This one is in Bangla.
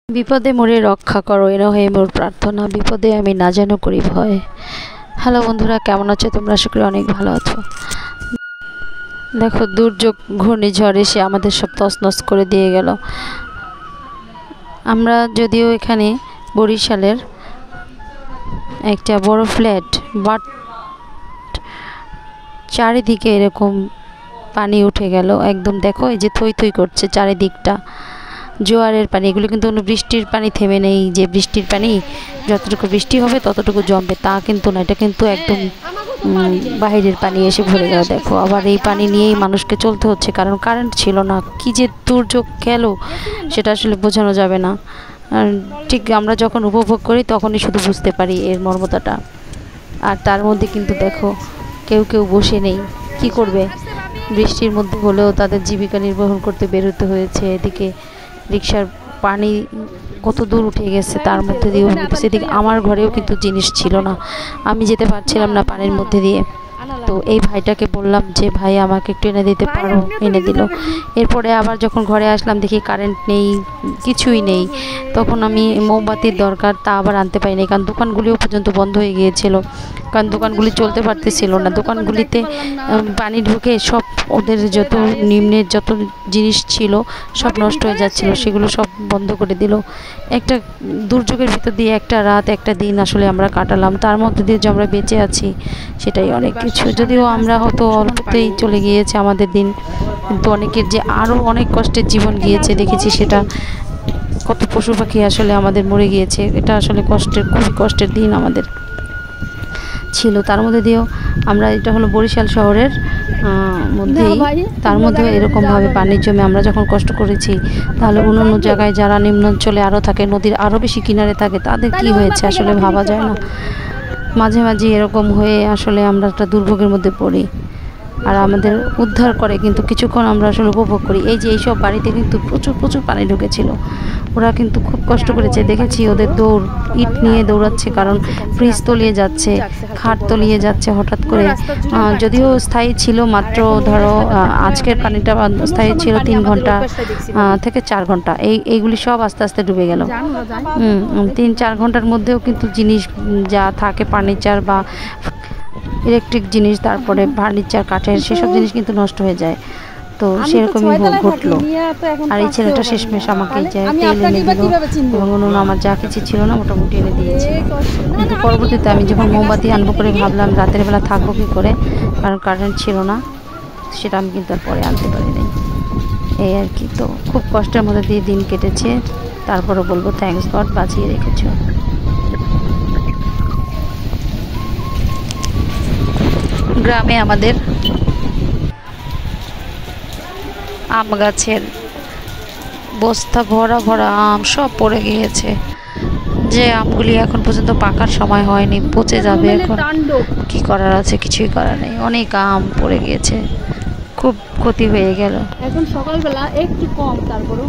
বিপদে মোরে রক্ষা করো, এনো হে মোর প্রার্থনা, বিপদে আমি না যেন করি ভয়। হ্যালো বন্ধুরা, কেমন আছো তোমরা? আশা করি অনেক ভালো আছো। দেখো, দুর্যোগ ঘূর্ণিঝড় এসে আমাদের সব তছনছ করে দিয়ে গেল। আমরা যদিও এখানে বরিশালের একটা বড় ফ্ল্যাট, বাট চারিদিকে এরকম পানি উঠে গেল একদম। দেখো, এই যে থই থই করছে চারিদিকটা, জোয়ারের পানি। এগুলো কিন্তু কোনো বৃষ্টির পানি থেমে নেই, যে বৃষ্টির পানি যতটুকু বৃষ্টি হবে ততটুকু জমবে তা কিন্তু না। এটা কিন্তু একদম বাইরের পানি এসে ভরে গেল। দেখো, আবার এই পানি নিয়েই মানুষকে চলতে হচ্ছে, কারণ কারেন্ট ছিল না। কি যে দুর্যোগ গেল সেটা আসলে বোঝানো যাবে না। ঠিক আমরা যখন উপভোগ করি তখনই শুধু বুঝতে পারি এর মর্মতাটা। আর তার মধ্যে কিন্তু দেখো, কেউ কেউ বসে নেই, কি করবে? বৃষ্টির মধ্যে হলেও তাদের জীবিকা নির্বাহন করতে বেরোতে হয়েছে। এদিকে রিক্সার পানি কত দূর উঠে গেছে, তার মধ্যে দিয়েও সেদিকে আমার ঘরেও কিন্তু জিনিস ছিল না, আমি যেতে পারছিলাম না পানির মধ্যে দিয়ে। তো এই ভাইটাকে বললাম যে ভাই আমাকে একটু এনে দিতে পারো, এনে দিল। এরপরে আবার যখন ঘরে আসলাম দেখি কারেন্ট নেই, কিছুই নেই। তখন আমি মোমবাতির দরকার, তা আবার আনতে পারিনি, কারণ দোকানগুলিও পর্যন্ত বন্ধ হয়ে গিয়েছিল, কারণ দোকানগুলি চলতে পারতেছিল না। দোকানগুলিতে পানি ঢুকে সব ওদের যত নিম্নের যত জিনিস ছিল সব নষ্ট হয়ে যাচ্ছিল, সেগুলো সব বন্ধ করে দিল। একটা দুর্যোগের ভিতর দিয়ে একটা রাত একটা দিন আসলে আমরা কাটালাম, তার মধ্যে দিয়ে যে আমরা বেঁচে আছি সেটাই অনেক কিছু। যদিও আমরা হয়তো অল্পতেই চলে গিয়েছে আমাদের দিন, কিন্তু অনেকের যে আরও অনেক কষ্টের জীবন গিয়েছে দেখেছি। সেটা কত পশু পাখি আসলে আমাদের মরে গিয়েছে। এটা আসলে কষ্টের, খুবই কষ্টের দিন আমাদের ছিল। তার মধ্যে দিয়েও আমরা, এটা হলো বরিশাল শহরের মধ্যেই, তার মধ্যেও এরকমভাবে পানির জমে আমরা যখন কষ্ট করেছি, তাহলে অন্য অন্য জায়গায় যারা নিম্নাঞ্চলে আরও থাকে, নদীর আরও বেশি কিনারে থাকে, তাদের কি হয়েছে আসলে ভাবা যায় না। মাঝে মাঝে এরকম হয়ে আসলে আমরা একটা দুর্ভোগের মধ্যে পড়ি, আর আমাদের উদ্ধার করে, কিন্তু কিছুক্ষণ আমরা আসলে উপভোগ করি। এই যে এইসব বাড়িতে কিন্তু প্রচুর প্রচুর পানি ঢুকেছিল, ওরা কিন্তু খুব কষ্ট করেছে। দেখেছি ওদের দৌড়, ইট নিয়ে দৌড়াচ্ছে, কারণ ফ্রিজ তলিয়ে যাচ্ছে, খাট তলিয়ে যাচ্ছে হঠাৎ করে। যদিও স্থায়ী ছিল মাত্র, ধরো আজকের পানিটা স্থায়ী ছিল 3 ঘন্টা থেকে 4 ঘন্টা, এইগুলি সব আস্তে আস্তে ডুবে গেল। 3-4 ঘন্টার মধ্যেও কিন্তু জিনিস যা থাকে, ফার্নিচার বা ইলেকট্রিক জিনিস, তারপরে ফার্নিচার কাঠের, সেসব জিনিস কিন্তু নষ্ট হয়ে যায়। তো সেরকমই ঘটলো। আর এই ছেলেটা শেষমেশ আমাকে এই যে তেল এনে দিল, এবং অন্য আমার যা কিছু ছিল না মোটামুটি এনে দিয়েছে। কিন্তু পরবর্তীতে আমি যখন মোমবাতি আনবো করে ভাবলাম রাতের বেলা থাকবো কী করে, কারণ কারেন্ট ছিল না, সেটা আমি কিন্তু আর পরে আনতে পারিনি। এই আর কি। তো খুব কষ্টের মধ্যে দিয়ে দিন কেটেছে, তারপরে বলবো থ্যাঙ্কস গড, বাঁচিয়ে রেখেছো। গ্রামে আমাদের আম গাছের বস্তা ভরা ভরা আম সব পড়ে গিয়েছে, যে আমগুলি এখন পর্যন্ত পাকার সময় হয়নি, পচে যাবে। এখন কি করার আছে? কিছুই করার নেই, অনেক আম পড়ে গিয়েছে, খুব ক্ষতি হয়ে গেল। এখন সকালবেলা একটু কম, তারপরও